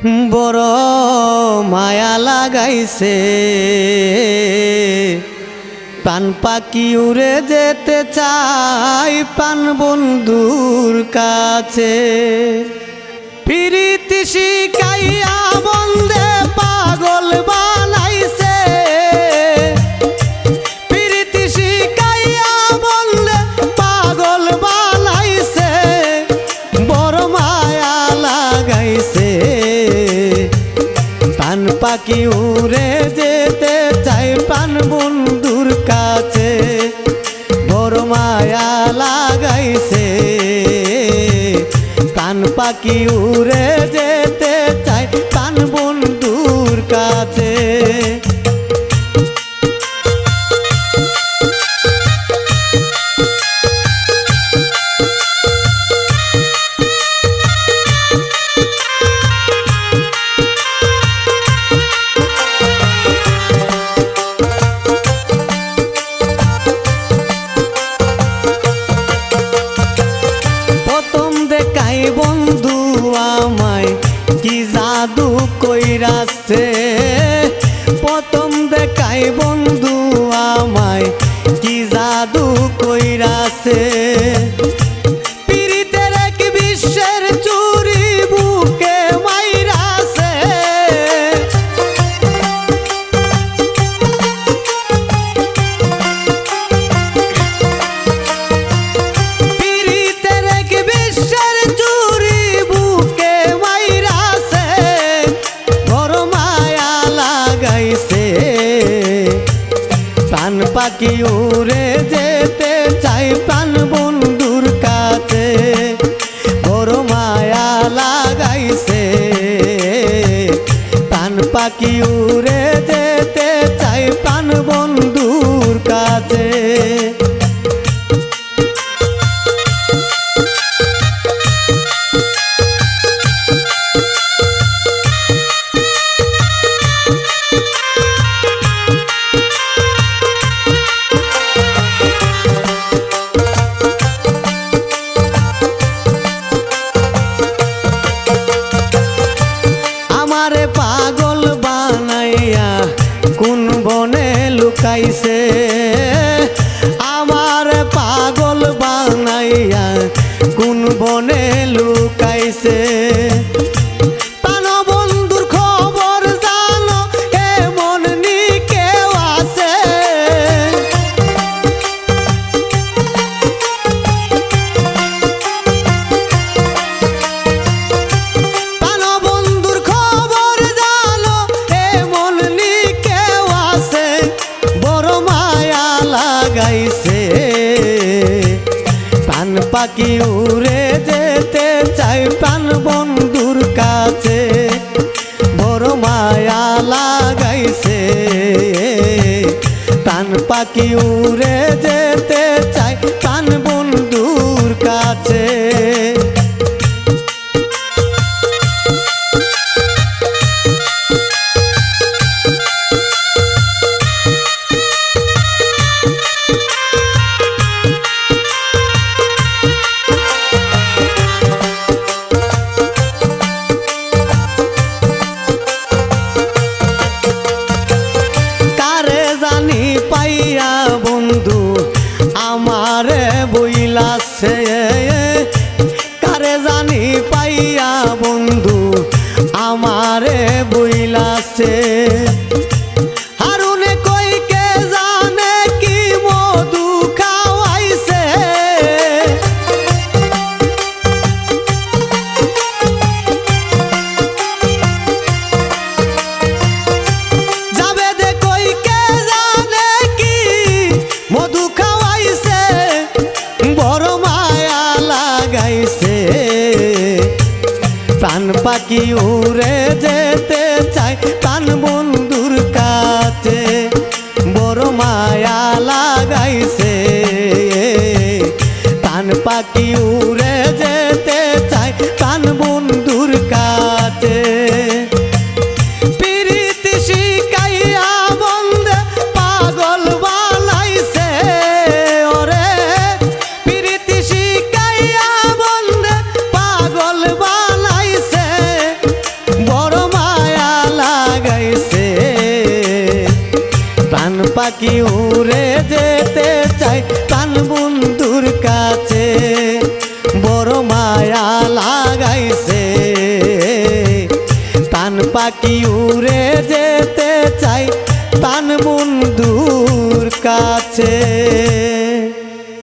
বড় মায়া লাগাইছে পান পাখি উড়ে যেতে চাই পান বন্ধুর কাছে। প্রীতি শিখাইয়া বন্দে পাগল বানাইছে, প্রীতি শিখাইয়া বন্দে পাগল বানাইছে, বড় মায়া লাগাইছে পান পাখি উড়ে যেতে চাই পান বন্ধুর কাছে। বড় মায়া লাগাইছে পান পাখি উড়ে যেতে চাই পান বন্ধুর কাছে। বন্ধু আমায় কি জাদু কইরাছে, প্রথম দেখাই বন্ধু আমায় কি জাদু কইরাছে। পীড়িতের এক বিশ্বের চুরি বুকে মাইরাছে, পীড়িতের এক বিশ্বের পান পাখি উড়ে যেতে চাই পান বন্ধুর কাছে। বড় মায়া লাগাইছে পান পাখি উড়ে যেতে চাই পান বন্ধুর কাছে। পাগল বানাইয়া কোন বনে লুকাইছে, আমার পাগল বানাইয়া কোন বনে লুকাইছে। প্রাণ বন্ধুর খবর জানো এমন নি কেউ আছে, পান পাখি উড়ে যেতে চাই পান বন্ধুর কাছে। বড় মায়া লাগাইছে পান পাখি উড়ে যেতে চাই পান বন্ধুর কাছে। পাইয়া বন্ধু আমারে বইলাছে, কারে জানি পাইয়া বন্ধু আমারে বইলাছে। হারুনে কই কে জানে কি মধু খাওয়াইছে, মধু খাওয়াইছে। বড় মায়া লাগাইছে প্রাণ পাখি উড়ে যেতে চাই প্রাণ বন্ধুর কাছে। বড় মায়া লাগাইছে প্রাণ পাখি উড়ে যেতে চাই প্রাণ বন্ধুর কাছে। প্রীতি শিখাইয়া বন্দে পাগল বানাইছে, ওরে প্রীতি শিখাইয়া বন্দে পাগল বানাইছে, বড় পাখি উড়ে যেতে চাই প্রাণ বন্ধুর কাছে, বড় মায়া লাগাইছে। প্রাণ পাখি উড়ে যেতে চাই প্রাণ বন্ধুর কাছে।